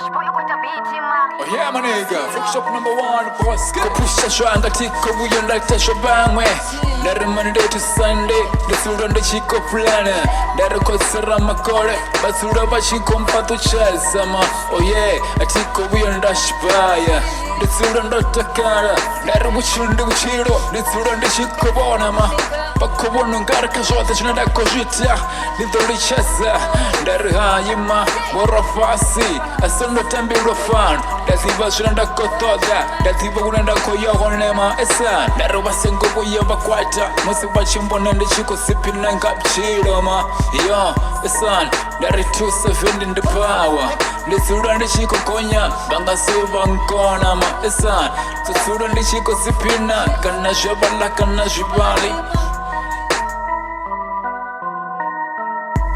Oh yeah, my nigga, Freak Shop #1, boss. Kupusha shwanga tiko buyo ndakta shobangwe. Dari Monday to Sunday, desura ndachiko plana. Dari kosera makore, basura bachiko mpato chazama. Oh yeah, atiko buyo ndashbaya. Desura ndatakara, dari buchundi buchiro, desura ndachiko bonama. Pakubona ngaraka zote chinadako jita, nidholichaza. Dari hayima, bora fasi, asando tambiro fan. Daziba shiranda kotoda, daziba unanda koyogonema esa. Daruba sengo kuyaba kwata, musiba chimbo nende chiko sipi nanga pchiroma. Yo, esan, dari 270 in the power. Nisura ndi chiko konya, banga suba nkona ma esan. Susura ndi chiko sipina, kana shabala kana shibali.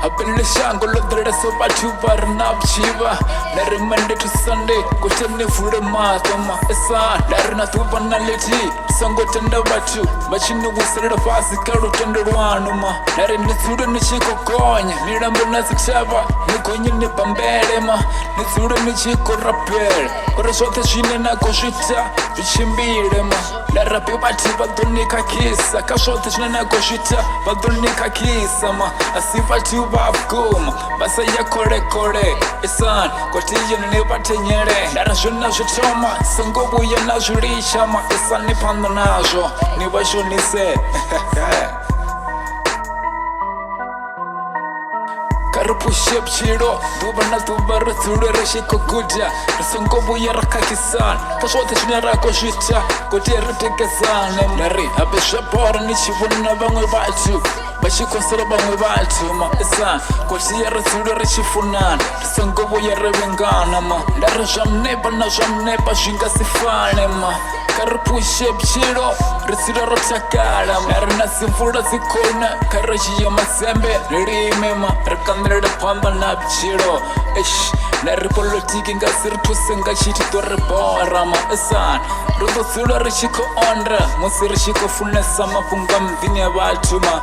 Abin shango lodre so batu barnab chiva. Dari Monday to Sunday, go tene fure matoma. Esa, dari na tu banality. Songo tenda batu, bachinu wusere fasi karu tenda ruanuma. Dari nisura nichiko konya, nirambo nasichava, nikonye ni pambele ma. Nisura nichiko rapel, kore sote shine na koshita, bichimbire ma. Dari api bati badunika kisa, kashote shine na koshita, badunika kisa ma. Asifati Babkum, Basaya Kore Kore, Isan, Kotijan Nibate Nyere, Narashuna Shutoma, Sangobu Yanajuri Shama, Isan Nipandanajo, Nibashu Nise. Karupu ship chiro, dubana dubara ture reshiko kuja, Sangobu Yarakakisan, Kashote Narako Shita, Kotiara Tekasan, Nari, Abishapora Nichibuna Bangu Batu. Bashikonsera bamwe batuma esa kwatiyara tsura chifunana sangobo yarebengana ma ndarajamne banajamne bashinga sifane ma karpushe bchiro risira rotakala narna simfura zikona karaji ya masembe rimema rakandre de pamba na bchiro ish nari politiki ngasirtu senga chiti torebora ma esa rudo tsura rishiko ondra musirishiko funesa mafunga mdini ya batuma